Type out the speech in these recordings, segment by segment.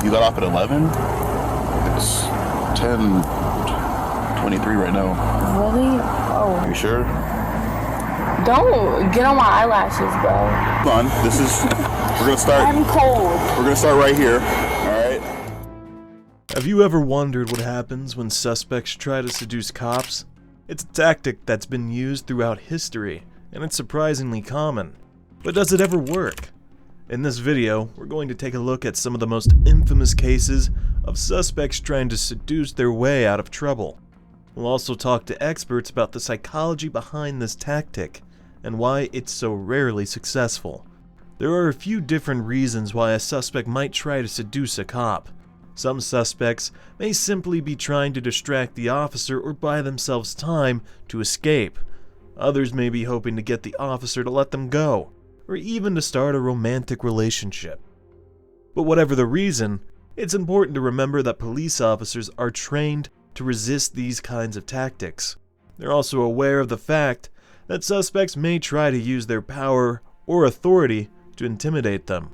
You got off at 11? It's 10:23 right now. Really? Oh. Are you sure? Don't get on my eyelashes, bro. Come on, we're gonna start. I'm cold. We're gonna start right here, alright? Have you ever wondered what happens when suspects try to seduce cops? It's a tactic that's been used throughout history, and it's surprisingly common. But does it ever work? In this video, we're going to take a look at some of the most infamous cases of suspects trying to seduce their way out of trouble. We'll also talk to experts about the psychology behind this tactic, and why it's so rarely successful. There are a few different reasons why a suspect might try to seduce a cop. Some suspects may simply be trying to distract the officer or buy themselves time to escape. Others may be hoping to get the officer to let them go, or even to start a romantic relationship. But whatever the reason, it's important to remember that police officers are trained to resist these kinds of tactics. They're also aware of the fact that suspects may try to use their power or authority to intimidate them.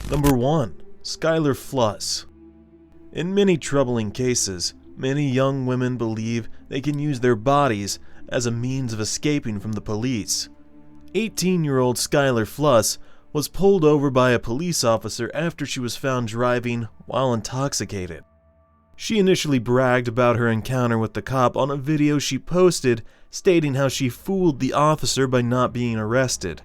Number 1. Skylar Fluss. In many troubling cases, many young women believe they can use their bodies as a means of escaping from the police. 18-year-old Skylar Fluss was pulled over by a police officer after she was found driving while intoxicated. She initially bragged about her encounter with the cop on a video she posted, stating how she fooled the officer by not being arrested.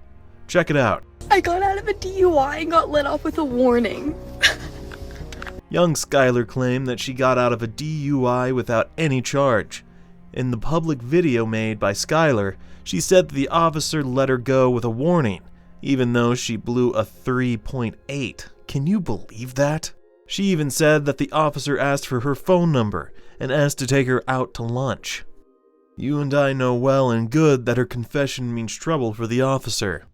Check it out. I got out of a DUI and got let off with a warning. Young Skylar claimed that she got out of a DUI without any charge. In the public video made by Skylar, she said that the officer let her go with a warning, even though she blew a 3.8. Can you believe that? She even said that the officer asked for her phone number and asked to take her out to lunch. You and I know well and good that her confession means trouble for the officer.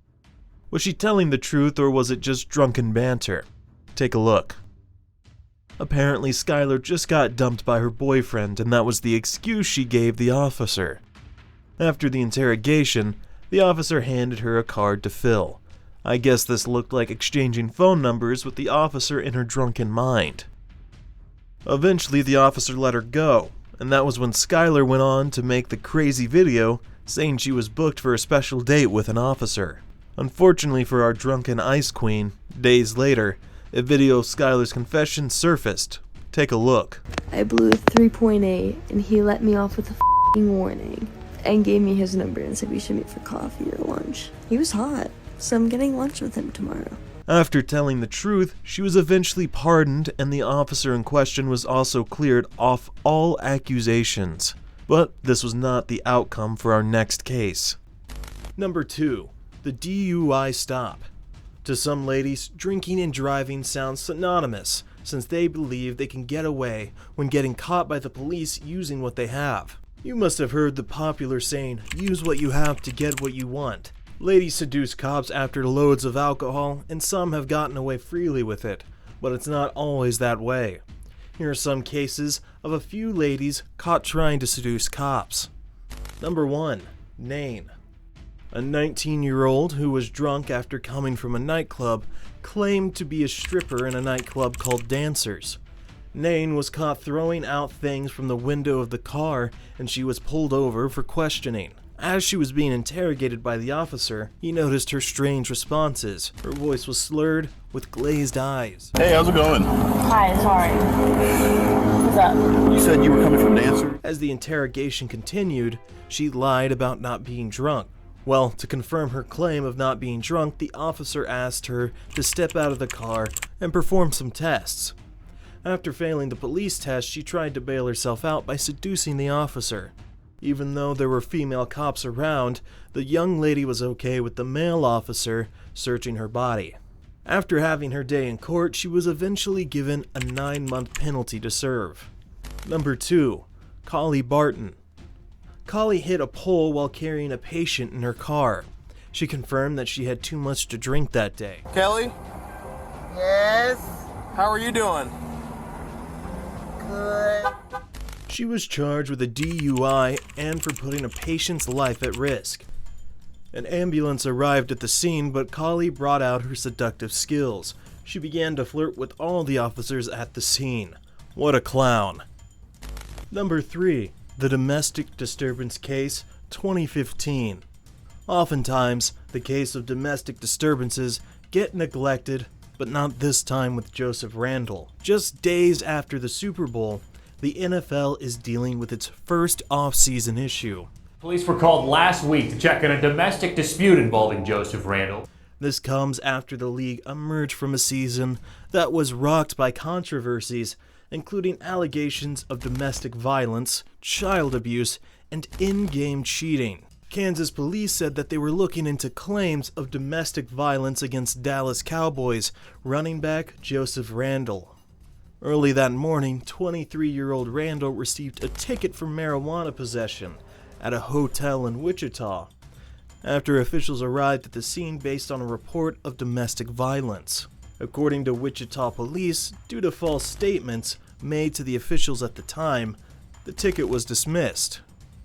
Was she telling the truth, or was it just drunken banter? Take a look. Apparently, Skylar just got dumped by her boyfriend, and that was the excuse she gave the officer. After the interrogation, the officer handed her a card to fill. I guess this looked like exchanging phone numbers with the officer in her drunken mind. Eventually, the officer let her go, and that was when Skylar went on to make the crazy video saying she was booked for a special date with an officer. Unfortunately for our drunken ice queen, days later, a video of Skylar's confession surfaced. Take a look. I blew a 3.8 and he let me off with a f***ing warning and gave me his number and said we should meet for coffee or lunch. He was hot, so I'm getting lunch with him tomorrow. After telling the truth, she was eventually pardoned, and the officer in question was also cleared off all accusations. But this was not the outcome for our next case. Number 2. The DUI stop. To some ladies, drinking and driving sounds synonymous, since they believe they can get away when getting caught by the police using what they have. You must have heard the popular saying, use what you have to get what you want. Ladies seduce cops after loads of alcohol, and some have gotten away freely with it, but it's not always that way. Here are some cases of a few ladies caught trying to seduce cops. Number 1. Nain. A 19-year-old who was drunk after coming from a nightclub claimed to be a stripper in a nightclub called Dancers. Nain was caught throwing out things from the window of the car, and she was pulled over for questioning. As she was being interrogated by the officer, he noticed her strange responses. Her voice was slurred, with glazed eyes. Hey, how's it going? Hi, sorry. What's up? You said you were coming from Dancer? As the interrogation continued, she lied about not being drunk. Well, to confirm her claim of not being drunk, the officer asked her to step out of the car and perform some tests. After failing the police test, she tried to bail herself out by seducing the officer. Even though there were female cops around, the young lady was okay with the male officer searching her body. After having her day in court, she was eventually given a 9-month penalty to serve. Number 2. Collie Barton. Collie hit a pole while carrying a patient in her car. She confirmed that she had too much to drink that day. Kelly? Yes, How are you doing? good. She was charged with a DUI and for putting a patient's life at risk. An ambulance arrived at the scene, but Collie brought out her seductive skills. She began to flirt with all the officers at the scene. What a clown. Number 3. The Domestic Disturbance Case, 2015. Oftentimes, the case of domestic disturbances get neglected, but not this time with Joseph Randle. Just days after the Super Bowl, the NFL is dealing with its first off-season issue. Police were called last week to check on a domestic dispute involving Joseph Randle. This comes after the league emerged from a season that was rocked by controversies, including allegations of domestic violence, child abuse, and in-game cheating. Kansas police said that they were looking into claims of domestic violence against Dallas Cowboys running back Joseph Randle. Early that morning, 23-year-old Randle received a ticket for marijuana possession at a hotel in Wichita, after officials arrived at the scene based on a report of domestic violence. According to Wichita police, due to false statements made to the officials at the time, the ticket was dismissed.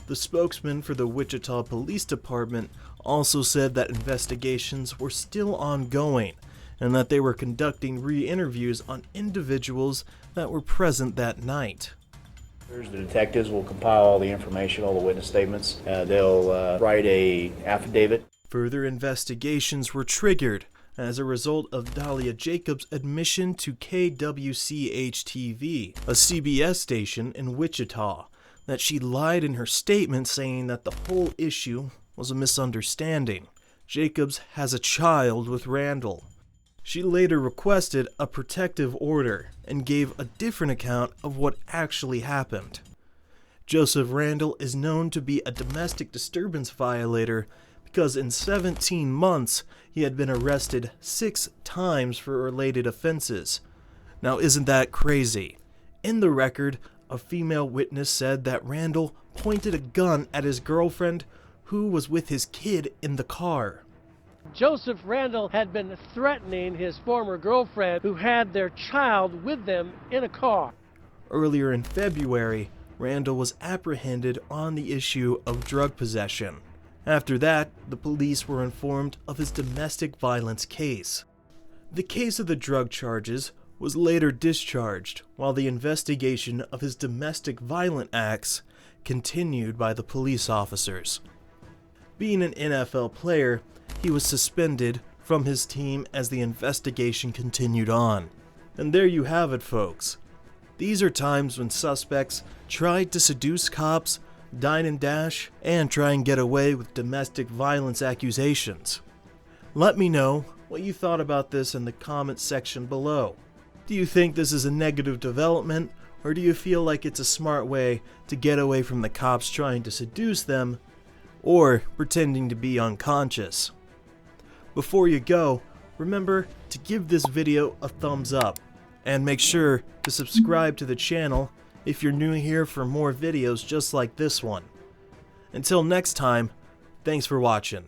The spokesman for the Wichita Police Department also said that investigations were still ongoing and that they were conducting re-interviews on individuals that were present that night. The detectives will compile all the information, all the witness statements. They'll write an affidavit. Further investigations were triggered as a result of Dahlia Jacobs' admission to KWCH-TV, a CBS station in Wichita, that she lied in her statement saying that the whole issue was a misunderstanding. Jacobs has a child with Randle. She later requested a protective order and gave a different account of what actually happened. Joseph Randle is known to be a domestic disturbance violator because in 17 months he had been arrested 6 times for related offenses. Now isn't that crazy? In the record, a female witness said that Randle pointed a gun at his girlfriend who was with his kid in the car. Joseph Randle had been threatening his former girlfriend who had their child with them in a car. Earlier in February, Randle was apprehended on the issue of drug possession. After that, the police were informed of his domestic violence case. The case of the drug charges was later discharged, while the investigation of his domestic violent acts continued by the police officers. Being an NFL player, he was suspended from his team as the investigation continued on. And there you have it, folks. These are times when suspects tried to seduce cops, dine and dash, and try and get away with domestic violence accusations. Let me know what you thought about this in the comments section below. Do you think this is a negative development, or do you feel like it's a smart way to get away from the cops trying to seduce them, or pretending to be unconscious? Before you go, remember to give this video a thumbs up, and make sure to subscribe to the channel if you're new here for more videos just like this one. Until next time, thanks for watching.